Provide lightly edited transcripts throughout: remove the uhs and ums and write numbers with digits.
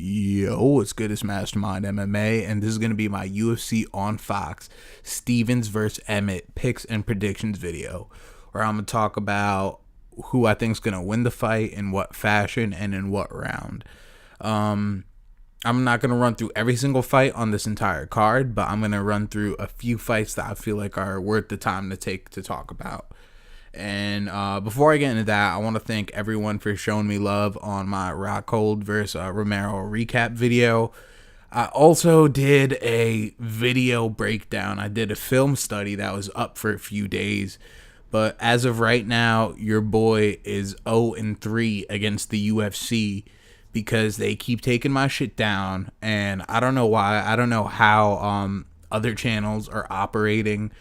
Yo, what's good? It's Mastermind MMA, and this is going to be my UFC on Fox Stevens vs. Emmet picks and predictions video, where I'm going to talk about who I think is going to win the fight, in what fashion, and in what round. I'm not going to run through every single fight on this entire card, but I'm going to run through a few fights that I feel like are worth the time to take to talk about. And before I get into that, I want to thank everyone for showing me love on my Rockhold vs. Romero recap video. I also did a video breakdown. I did a film study that was up for a few days. But as of right now, your boy is 0-3 against the UFC because they keep taking my shit down. And I don't know why. I don't know how other channels are operating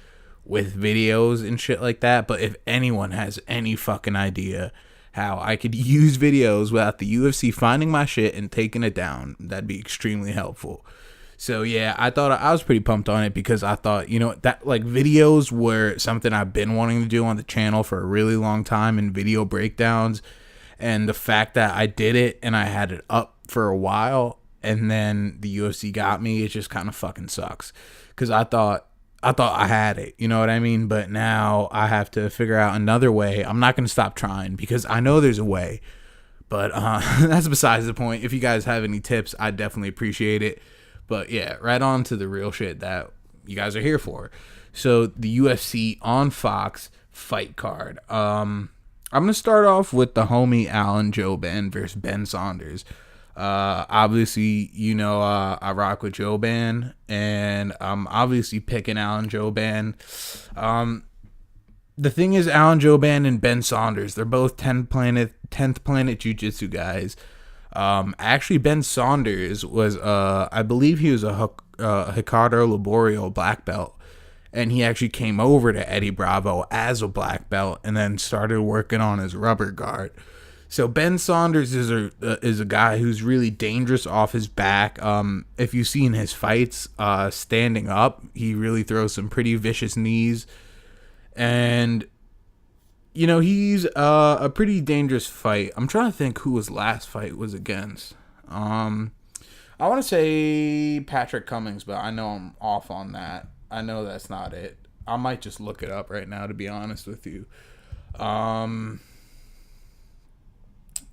with videos and shit like that, but if anyone has any fucking idea how I could use videos without the UFC finding my shit and taking it down, that'd be extremely helpful. So yeah, I thought I was pretty pumped on it because I thought, that like videos were something I've been wanting to do on the channel for a really long time, and video breakdowns, and the fact that I did it and I had it up for a while and then the UFC got me, it just kind of fucking sucks because I thought I had it, you know what I mean? But now I have to figure out another way. I'm not going to stop trying because I know there's a way. But that's besides the point. If you guys have any tips, I'd definitely appreciate it. But yeah, right on to the real shit that you guys are here for. So the UFC on Fox fight card. I'm going to start off with the homie Alan Jouban versus Ben Saunders. Obviously, I rock with Jouban, and I'm obviously picking Alan Jouban. The thing is, Alan Jouban and Ben Saunders, they're both 10th planet jiu-jitsu guys. Actually, Ben Saunders was, I believe he was a Ricardo Laborio black belt, and he actually came over to Eddie Bravo as a black belt and then started working on his rubber guard. So Ben Saunders is a guy who's really dangerous off his back. If you've seen his fights, standing up, he really throws some pretty vicious knees. And, he's a pretty dangerous fight. I'm trying to think who his last fight was against. I want to say Patrick Cummings, but I know I'm off on that. I know that's not it. I might just look it up right now, to be honest with you.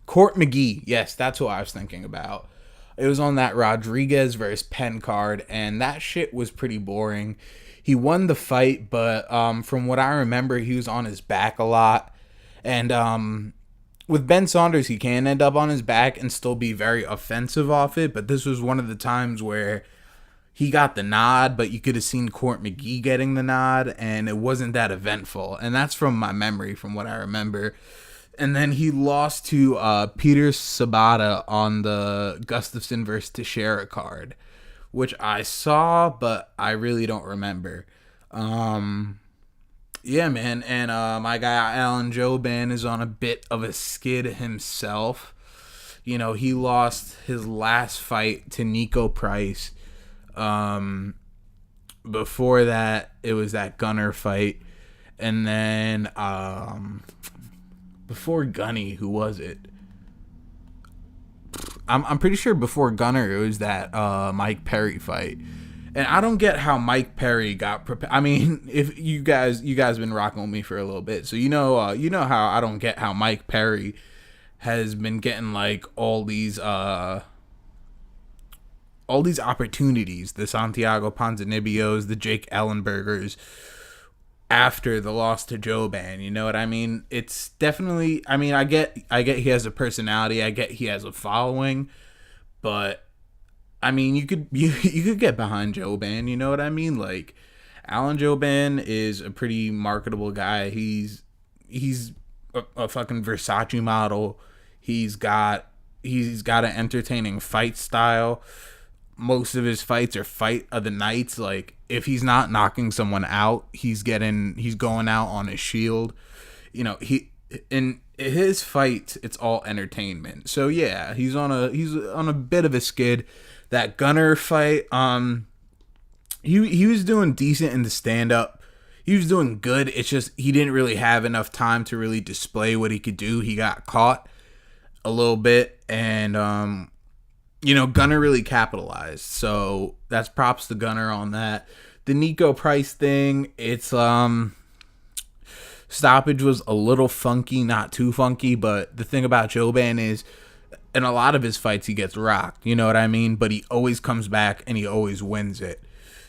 Court McGee, yes, that's who I was thinking about. It was on that Rodriguez versus Penn card, and that shit was pretty boring. He won the fight, but from what I remember, he was on his back a lot. And with Ben Saunders, he can end up on his back and still be very offensive off it, but this was one of the times where he got the nod, but you could have seen Court McGee getting the nod, and it wasn't that eventful. And that's from my memory, from what I remember. And then he lost to Peter Sabata on the Gustafsson versus Teixeira card, which I saw, but I really don't remember. Yeah, man. And my guy Alan Jouban is on a bit of a skid himself. He lost his last fight to Nico Price. Before that, it was that Gunner fight. And then before Gunny, who was it? I'm pretty sure before Gunner it was that Mike Perry fight, and I don't get how Mike Perry got prepared. I mean, if you guys been rocking with me for a little bit, so you know how I don't get how Mike Perry has been getting like all these opportunities, the Santiago Ponzinibbio's, the Jake Ellenbergers, after the loss to Jouban. You know what I mean? It's definitely, I mean, I get he has a personality, I get he has a following, but I mean, you could get behind Jouban, you know what I mean? Like, Alan Jouban is a pretty marketable guy. He's a fucking Versace model. He's got an entertaining fight style. Most of his fights are fight of the nights. Like, if he's not knocking someone out, he's going out on his shield. In his fights, it's all entertainment. So yeah, he's on a bit of a skid. That Gunner fight, he was doing decent in the stand up. He was doing good. It's just he didn't really have enough time to really display what he could do. He got caught a little bit, and Gunner really capitalized. So that's props to Gunner on that. The Nico Price thing, it's stoppage was a little funky, not too funky, but the thing about Joban is in a lot of his fights he gets rocked, you know what I mean? But he always comes back and he always wins it.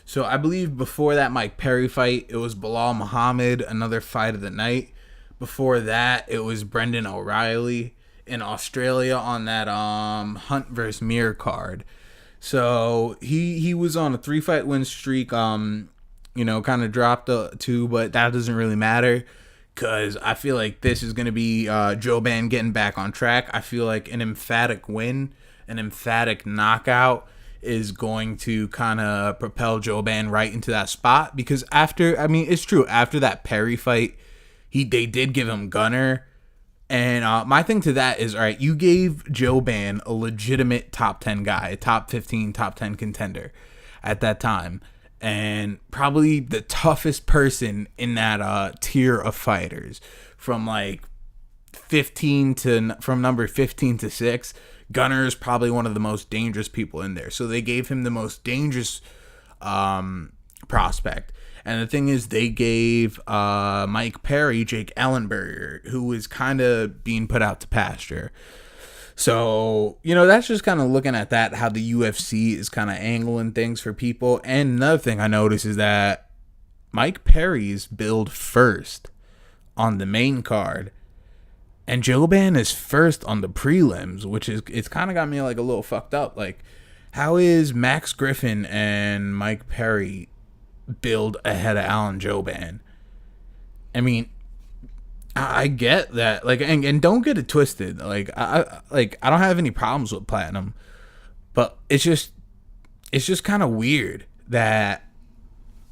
So I believe before that Mike Perry fight, it was Bilal Muhammad, another fight of the night. Before that, it was Brendan O'Reilly in Australia on that Hunt versus Mir card. So he was on a 3-fight win streak. Kind of dropped a 2, but that doesn't really matter because I feel like this is going to be Joban getting back on track. I feel like an emphatic win, an emphatic knockout is going to kind of propel Joban right into that spot because it's true, after that Perry fight, they did give him Gunner. And my thing to that is, all right, you gave Joban a legitimate top 10 guy, a top 15, top 10 contender at that time. And probably the toughest person in that tier of fighters from number 15 to 6. Gunner is probably one of the most dangerous people in there. So they gave him the most dangerous prospect. And the thing is, they gave Mike Perry Jake Ellenberger, who was kind of being put out to pasture. So, that's just kind of looking at that, how the UFC is kind of angling things for people. And another thing I noticed is that Mike Perry's billed first on the main card. And Joban is first on the prelims, it's kind of got me like a little fucked up. Like, how is Max Griffin and Mike Perry build ahead of Alan Joban? I mean, I get that, like, and don't get it twisted. Like, I don't have any problems with Platinum, but it's just kind of weird that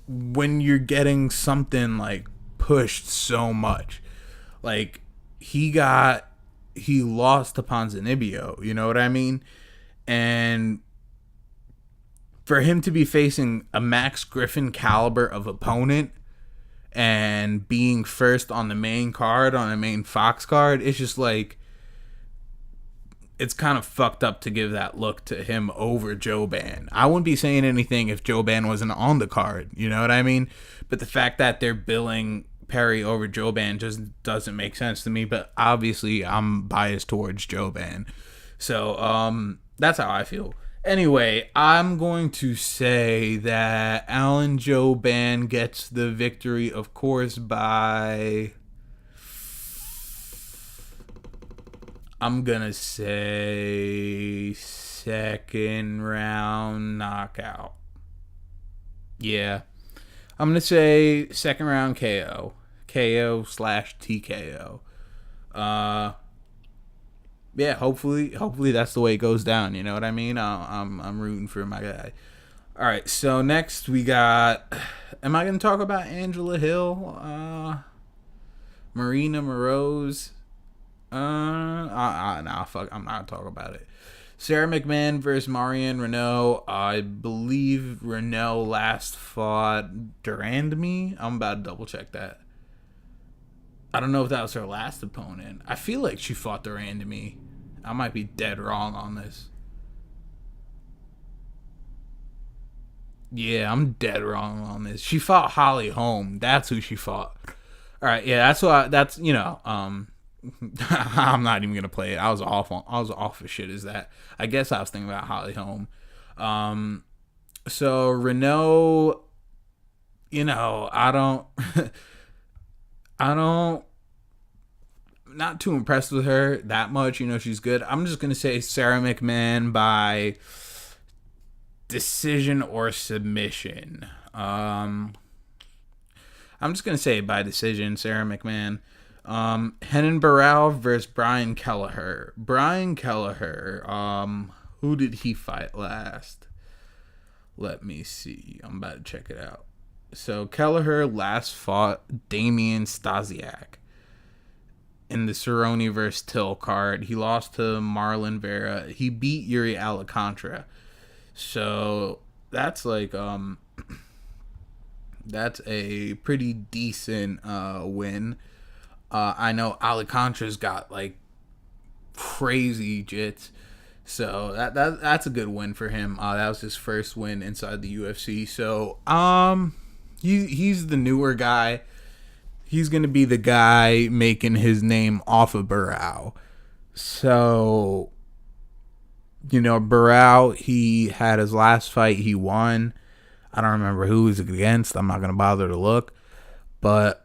when you're getting something like pushed so much, like he lost to Ponzinibbio, you know what I mean? And for him to be facing a Max Griffin caliber of opponent and being first on the main card, on the main Fox card, it's just like, it's kind of fucked up to give that look to him over Joban. I wouldn't be saying anything if Joban wasn't on the card, you know what I mean? But the fact that they're billing Perry over Joban just doesn't make sense to me, but obviously I'm biased towards Joban. So, that's how I feel. Anyway, I'm going to say that Alan Joban gets the victory, of course, by... I'm going to say second round knockout. Yeah. I'm going to say second round KO. KO/TKO. Yeah, hopefully that's the way it goes down. You know what I mean? I'm rooting for my guy. All right, so next we got. Am I gonna talk about Angela Hill, Marina Moroz? Nah, fuck, I'm not talking about it. Sarah McMahon versus Marianne Renault. I believe Renault last fought Durandamy. I'm about to double check that. I don't know if that was her last opponent. I feel like she fought Durandamy. I might be dead wrong on this. Yeah, I'm dead wrong on this. She fought Holly Holm. That's who she fought. All right, yeah, I'm not even gonna play it. I was off as shit as that. I guess I was thinking about Holly Holm. So Renault, I don't not too impressed with her that much. She's good. I'm just gonna say Sarah McMahon by decision or submission. I'm just gonna say by decision, Sarah McMahon. Henan Barrow versus Brian Kelleher. Brian Kelleher, who did he fight last? Let me see. I'm about to check it out. So Kelleher last fought Damian Stasiak in the Cerrone versus Till card. He lost to Marlon Vera. He beat Yuri Alcantara. So that's like that's a pretty decent win. I know Alcantara's got like crazy jits. So that's a good win for him. That was his first win inside the UFC. So he's the newer guy. He's gonna be the guy making his name off of Barao. So Barao, he had his last fight, he won. I don't remember who he was against. I'm not gonna bother to look, but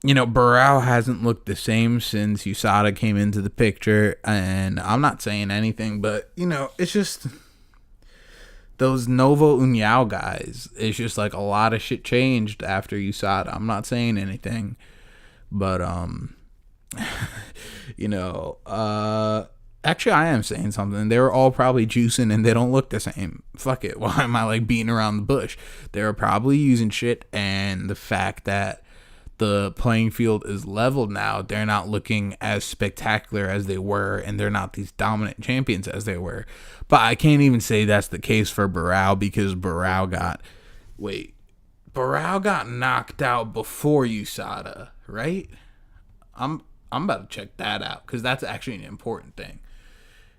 Barao hasn't looked the same since USADA came into the picture, and I'm not saying anything, but it's just those Novo Uniao guys. It's just like a lot of shit changed after USADA. I'm not saying anything, but actually I am saying something. They were all probably juicing and they don't look the same. Fuck it. Why am I like beating around the bush? They were probably using shit, and the fact that the playing field is leveled now, they're not looking as spectacular as they were, and they're not these dominant champions as they were. But I can't even say that's the case for Barao, because Barao got knocked out before USADA, right? I'm about to check that out, because that's actually an important thing.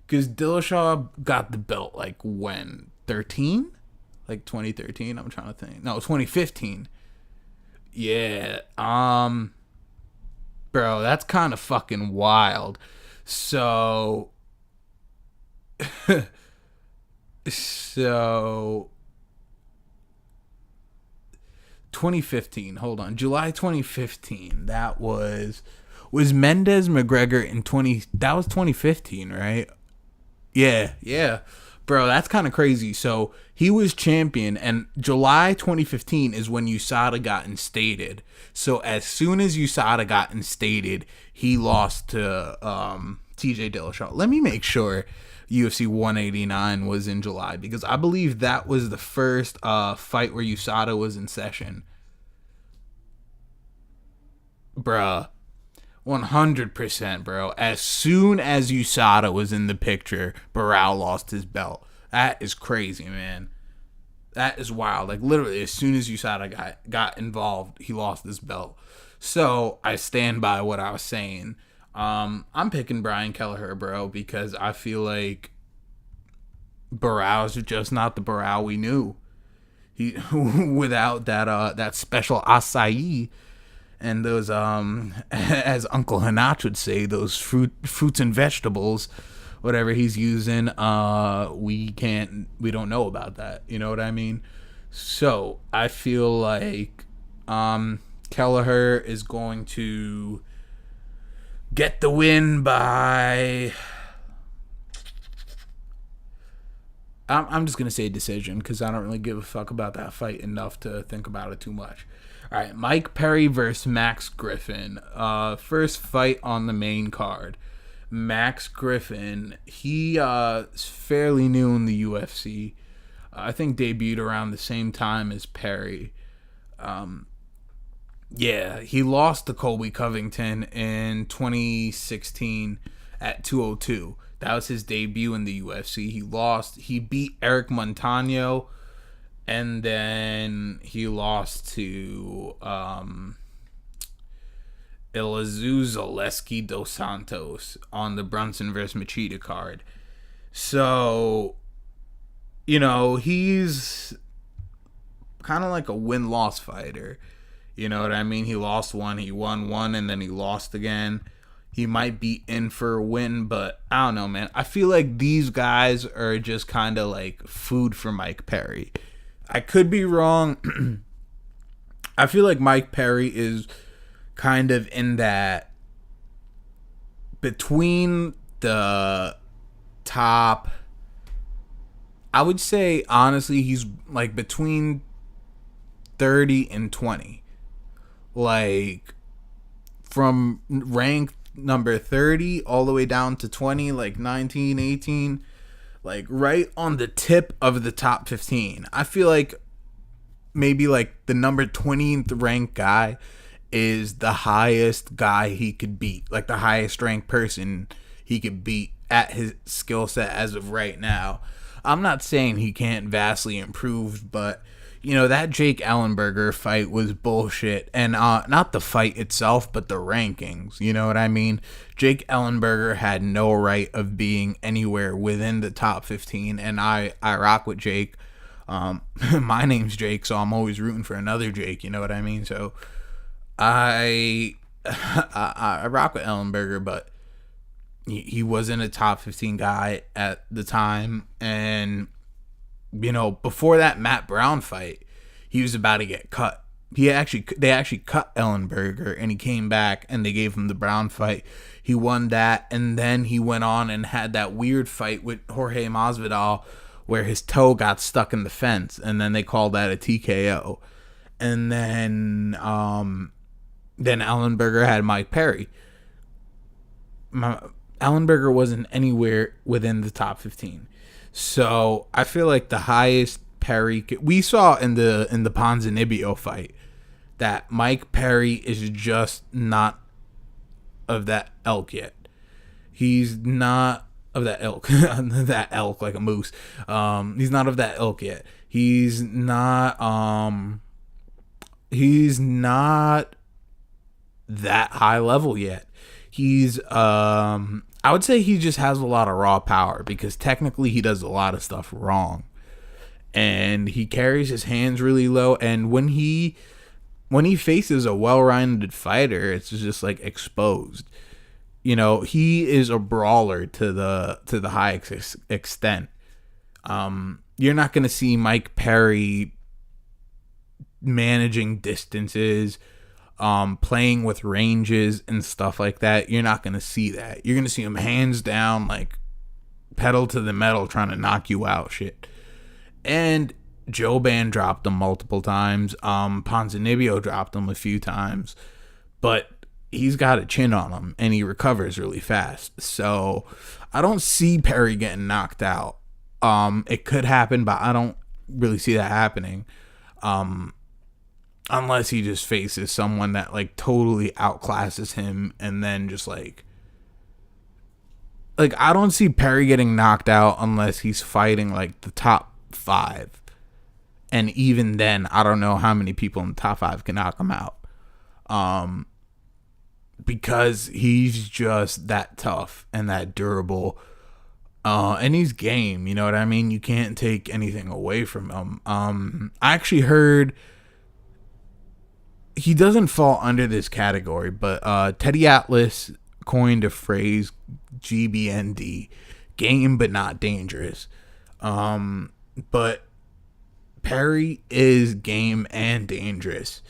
Because Dillashaw got the belt like when? 13? Like 2013? I'm trying to think. No, 2015. Yeah, bro, that's kind of fucking wild. So 2015, hold on, July 2015, that was Mendez McGregor in that was 2015, right? Yeah. Bro, that's kind of crazy. So he was champion, and July 2015 is when USADA got instated. So as soon as USADA got instated, he lost to TJ Dillashaw. Let me make sure UFC 189 was in July, because I believe that was the first fight where USADA was in session. Bruh. 100%, bro. As soon as USADA was in the picture, Barao lost his belt. That is crazy, man. That is wild. Like, literally, as soon as USADA got involved, he lost his belt. So, I stand by what I was saying. I'm picking Brian Kelleher, bro, because I feel like Barao's just not the Barao we knew. He without that special acai and those as Uncle Hanach would say, those fruits and vegetables, whatever he's using, we don't know about that. You know what I mean? So I feel like Kelleher is going to get the win by, I'm just going to say decision, because I don't really give a fuck about that fight enough to think about it too much. All right, Mike Perry versus Max Griffin. First fight on the main card. Max Griffin, he is fairly new in the UFC. I think debuted around the same time as Perry. He lost to Colby Covington in 2016 at 202. That was his debut in the UFC. He beat Eric Montano, and then he lost to Ilazu Zaleski dos Santos on the Brunson vs. Machida card. So, he's kind of like a win-loss fighter. You know what I mean? He lost one, he won one, and then he lost again. He might be in for a win, but I don't know, man. I feel like these guys are just kind of like food for Mike Perry. I could be wrong. I feel like Mike Perry is kind of in that between the top, I would say, honestly, he's like between 30 and 20. Like, from rank number 30 all the way down to 20, like 19, 18, like right on the tip of the top 15. I feel like maybe like the number 20th ranked guy is the highest guy he could beat, like the highest ranked person he could beat at his skill set as of right now. I'm not saying he can't vastly improve, but that Jake Ellenberger fight was bullshit. And not the fight itself, but the rankings. You know what I mean? Jake Ellenberger had no right of being anywhere within the top 15. And I rock with Jake. My name's Jake, so I'm always rooting for another Jake. You know what I mean? So I rock with Ellenberger, but he wasn't a top 15 guy at the time. And before that Matt Brown fight, he was about to get cut. They actually cut Ellenberger, and he came back, and they gave him the Brown fight. He won that, and then he went on and had that weird fight with Jorge Masvidal, where his toe got stuck in the fence, and then they called that a TKO. And then Ellenberger had Mike Perry. Ellenberger wasn't anywhere within the top 15. So I feel like the highest Perry we saw in the Ponzinibbio fight, that Mike Perry is just not of that ilk yet. He's not of that ilk. That elk, like a moose. He's not of that ilk yet. He's not that high level yet. He's I would say he just has a lot of raw power, because technically he does a lot of stuff wrong. And he carries his hands really low, and when he faces a well-rounded fighter, it's just like exposed. He is a brawler to the highest extent. You're not going to see Mike Perry managing distances, playing with ranges and stuff like that. You're not going to see that. You're going to see him hands down, like pedal to the metal, trying to knock you out shit. And Joban dropped him multiple times. Ponzinibbio dropped him a few times, but he's got a chin on him, and he recovers really fast. So I don't see Perry getting knocked out. It could happen, but I don't really see that happening. Unless he just faces someone that like totally outclasses him, and then just like I don't see Perry getting knocked out unless he's fighting like the top 5. And even then, I don't know how many people in the top 5 can knock him out. Because he's just that tough and that durable. And he's game, you know what I mean? You can't take anything away from him. I actually heard he doesn't fall under this category, but Teddy Atlas coined a phrase, GBND, game but not dangerous. But Perry is game and dangerous.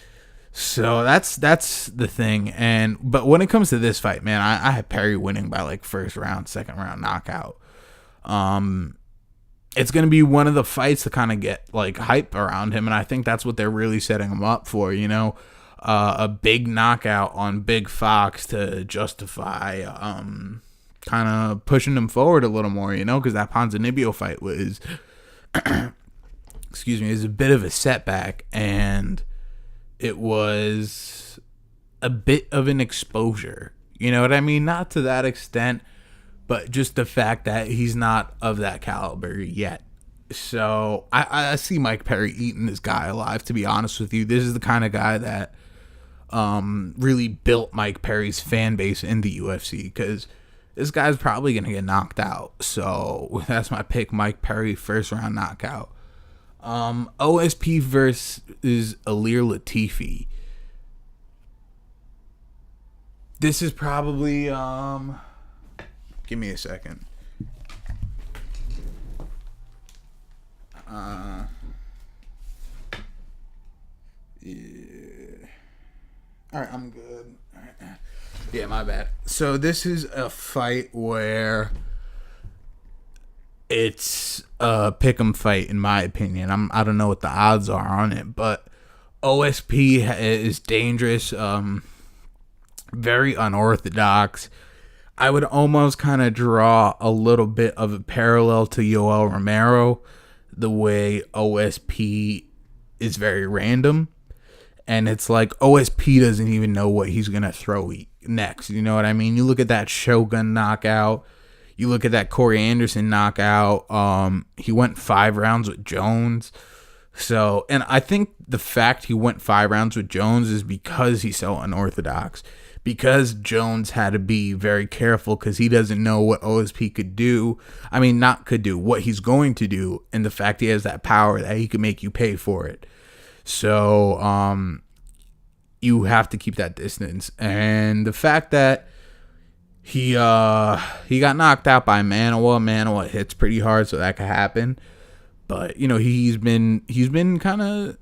So that's the thing. But when it comes to this fight, man, I have Perry winning by like first round, second round knockout. It's going to be one of the fights to kind of get like hype around him, and I think that's what they're really setting him up for, a big knockout on Big Fox to justify kind of pushing him forward a little more, because that Ponzinibbio fight was is a bit of a setback, and it was a bit of an exposure. You know what I mean? Not to that extent, but just the fact that he's not of that caliber yet. So I see Mike Perry eating this guy alive, to be honest with you. This is the kind of guy that really built Mike Perry's fan base in the UFC, because this guy's probably going to get knocked out. So that's my pick, Mike Perry, first round knockout. OSP versus Alir Latifi. This is probably give me a second. Yeah. Alright, I'm good. All right. Yeah, my bad. So this is a fight where it's a pick'em fight, in my opinion. I don't know what the odds are on it, but OSP is dangerous, very unorthodox. I would almost kind of draw a little bit of a parallel to Yoel Romero, the way OSP is very random. And it's like OSP doesn't even know what he's going to throw next. You know what I mean? You look at that Shogun knockout. You look at that Corey Anderson knockout. He went 5 rounds with Jones. So, and I think the fact he went 5 rounds with Jones is because he's so unorthodox. Because Jones had to be very careful because he doesn't know what OSP could do. I mean, not could do, what he's going to do. And the fact he has that power that he can make you pay for it. So, you have to keep that distance. And the fact that he got knocked out by Manoa. Manoa hits pretty hard, so that could happen. But he's been kind of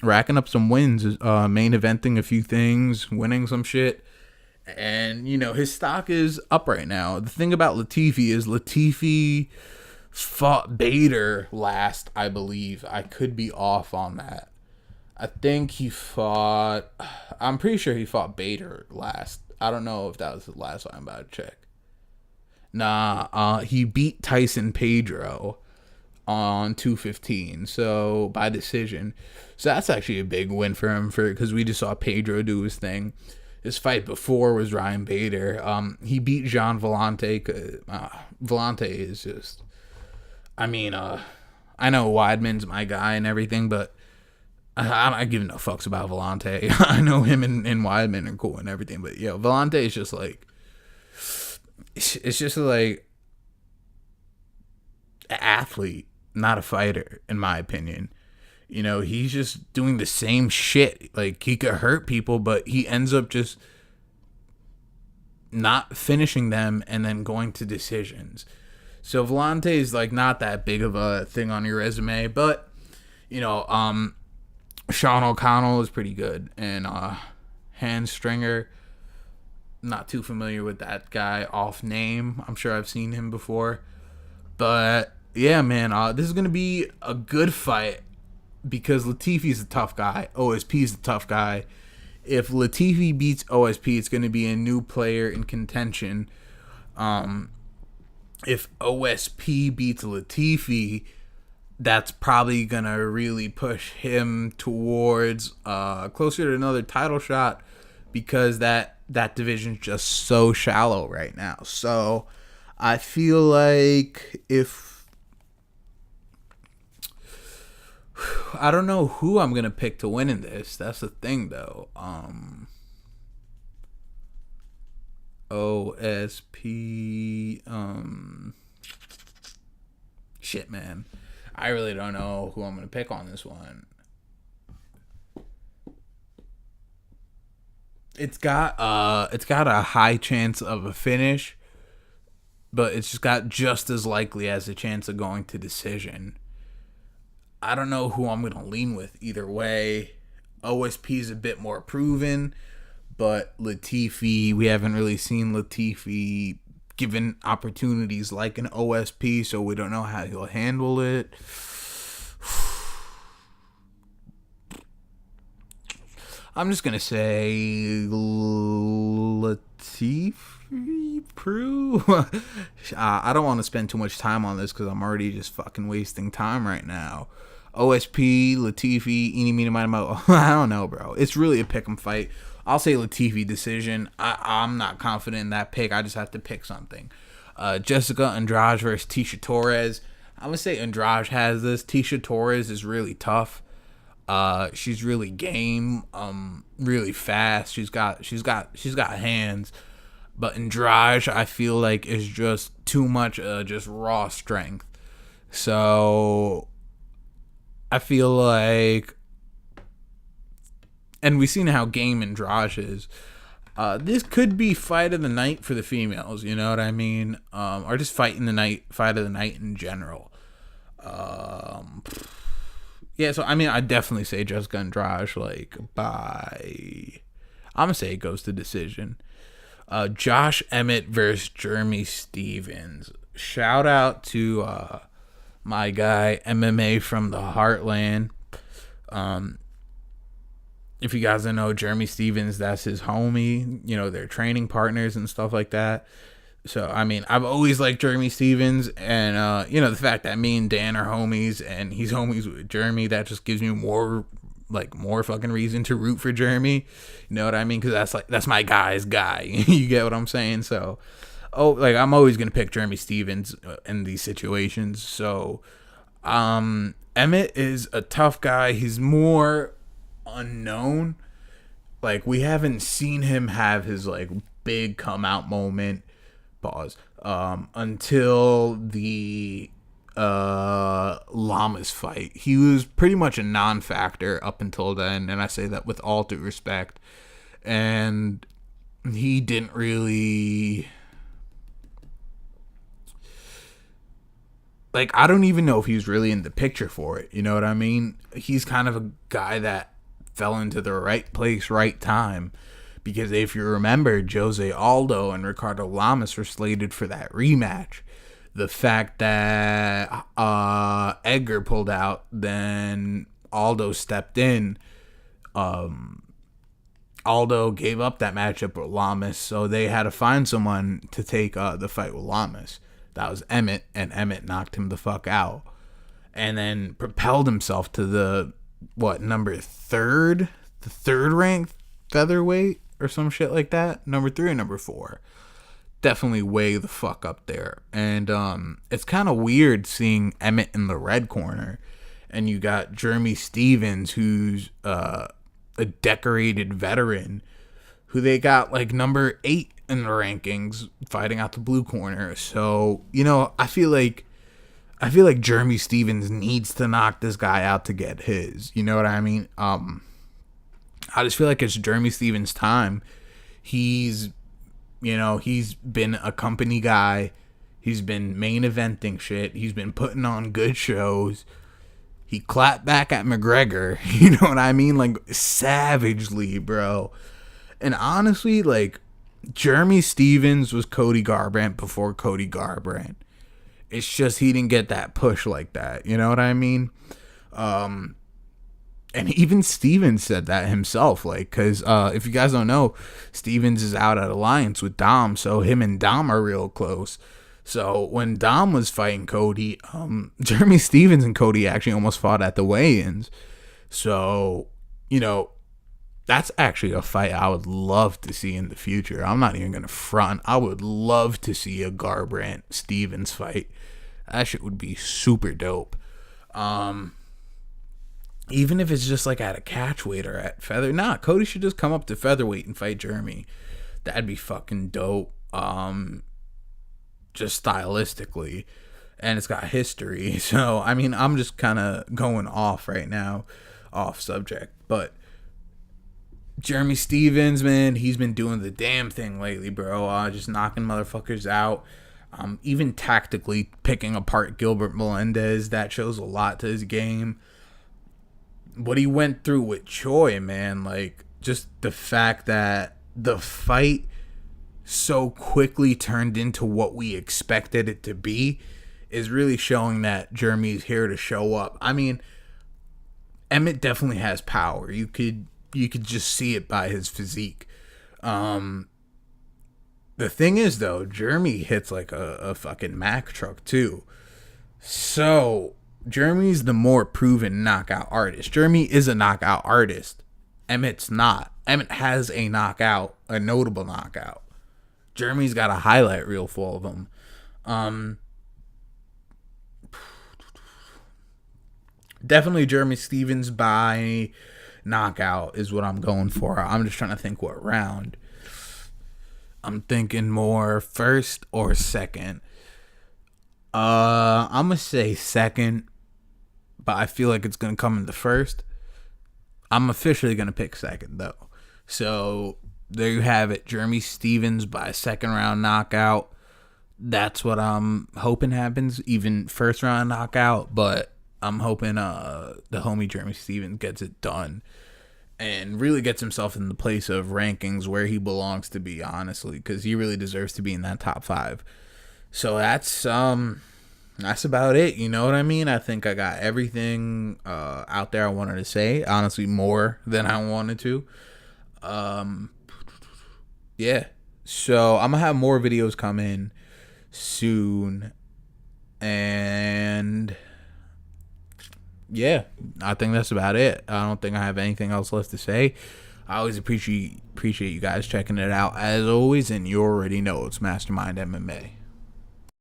racking up some wins, main eventing a few things, winning some shit, and his stock is up right now. The thing about Latifi is Latifi fought Bader last, I believe. I could be off on that. I'm pretty sure he fought Bader last. I don't know if that was his last fight. I'm about to check. Nah, he beat Tyson Pedro on 215, so by decision. So that's actually a big win for him, because we just saw Pedro do his thing. His fight before was Ryan Bader. He beat Jean Vellante. Vellante is just, I know Weidman's my guy and everything, but I'm not giving no fucks about Vellante. I know him and Weidman are cool and everything, but Vellante is just like, it's just like an athlete, not a fighter, in my opinion. He's just doing the same shit. Like, he could hurt people, but he ends up just not finishing them and then going to decisions. So Vellante is like not that big of a thing on your resume, but Sean O'Connell is pretty good, and Hans Stringer, not too familiar with that guy off name. I'm sure I've seen him before, but yeah, man, this is gonna be a good fight because Latifi's a tough guy. OSP's a tough guy. If Latifi beats OSP, it's gonna be a new player in contention. If OSP beats Latifi, that's probably gonna really push him towards closer to another title shot, because that division's just so shallow right now. So I feel like I don't know who I'm gonna pick to win in this. That's the thing, though. OSP. Shit, man. I really don't know who I'm gonna pick on this one. It's got a high chance of a finish, but it's just got just as likely as a chance of going to decision. I don't know who I'm gonna lean with either way. OSP's a bit more proven, but Latifi, we haven't really seen Latifi given opportunities like an OSP, so we don't know how he'll handle it. I'm just gonna say Latifi Prue. I don't want to spend too much time on this because I'm already just fucking wasting time right now. OSP, Latifi, eeny, meeny, miny, mo. I don't know, bro. It's really a pick'em fight. I'll say Latifi decision. I'm not confident in that pick. I just have to pick something. Jessica Andrade versus Tisha Torres. I'm gonna say Andrade has this. Tisha Torres is really tough. She's really game. Really fast. She's got hands. But Andrade, I feel like, is just too much just raw strength. So I feel like, and we've seen how game Andrade is. This could be fight of the night for the females, you know what I mean? Or just fight of the night in general. Yeah, so I mean, I definitely say Jessica Andrade, I'm gonna say it goes to decision. Josh Emmet versus Jeremy Stevens. Shout out to my guy MMA from the Heartland. If you guys don't know Jeremy Stevens, that's his homie. They're training partners and stuff like that. So, I mean, I've always liked Jeremy Stevens, and, the fact that me and Dan are homies, and he's homies with Jeremy, that just gives me more fucking reason to root for Jeremy. You know what I mean? Because that's my guy's guy. You get what I'm saying? So, I'm always going to pick Jeremy Stevens in these situations. So, Emmett is a tough guy. He's more unknown. Like, we haven't seen him have his like big come out moment. Pause. Until the Lamas fight. He was pretty much a non-factor up until then, and I say that with all due respect. And he didn't really, like, I don't even know if he was really in the picture for it. You know what I mean? He's kind of a guy that fell into the right place, right time. Because if you remember, Jose Aldo and Ricardo Lamas were slated for that rematch. The fact that Edgar pulled out, then Aldo stepped in. Aldo gave up that matchup with Lamas, so they had to find someone to take the fight with Lamas. That was Emmet, and Emmet knocked him the fuck out. And then propelled himself to the, number third? The third ranked featherweight or some shit like that? Number 3 or number 4? Definitely way the fuck up there. And it's kind of weird seeing Emmet in the red corner. And you got Jeremy Stevens, who's a decorated veteran, who they got like number 8 in the rankings, fighting out the blue corner. So, you know, I feel like Jeremy Stevens needs to knock this guy out to get his. You know what I mean? I just feel like it's Jeremy Stevens' time. He's been a company guy. He's been main eventing shit. He's been putting on good shows. He clapped back at McGregor. You know what I mean? Like, savagely, bro. And honestly, like, Jeremy Stevens was Cody Garbrandt before Cody Garbrandt. It's just he didn't get that push like that. You know what I mean? And even Stevens said that himself, like, because if you guys don't know, Stevens is out at alliance with Dom, so him and Dom are real close. So when Dom was fighting Cody, Jeremy Stevens and Cody actually almost fought at the weigh-ins. So, you know, that's actually a fight I would love to see in the future. I'm not even going to front. I would love to see a Garbrandt-Stevens fight. That shit would be super dope. Even if it's just like at a catch weight or at feather. Nah, Cody should just come up to featherweight and fight Jeremy. That'd be fucking dope. Just stylistically. And it's got history. So, I mean, I'm just kind of going off right now. Off subject. But Jeremy Stevens, man, he's been doing the damn thing lately, bro. Just knocking motherfuckers out. Even tactically picking apart Gilbert Melendez. That shows a lot to his game. What he went through with Choi, man, like, just the fact that the fight so quickly turned into what we expected it to be is really showing that Jeremy's here to show up. I mean, Emmet definitely has power. You could just see it by his physique. The thing is, though, Jeremy hits like a fucking Mack truck too. So Jeremy's the more proven knockout artist. Jeremy is a knockout artist. Emmet's not. Emmet has a knockout, a notable knockout. Jeremy's got a highlight reel full of them. Definitely Jeremy Stevens by knockout is what I'm going for. I'm just trying to think what round. I'm thinking more first or second. I'm going to say second, but I feel like it's going to come in the first. I'm officially going to pick second, though. So there you have it. Jeremy Stevens by second round knockout. That's what I'm hoping happens. Even first round knockout, but I'm hoping the homie Jeremy Stevens gets it done and really gets himself in the place of rankings where he belongs to be, honestly, because he really deserves to be in that top 5. So that's about it. You know what I mean? I think I got everything out there I wanted to say. Honestly, more than I wanted to. Yeah. So I'm gonna have more videos come in soon, and yeah, I think that's about it. I don't think I have anything else left to say. I always appreciate you guys checking it out as always, and you already know it's Mastermind MMA.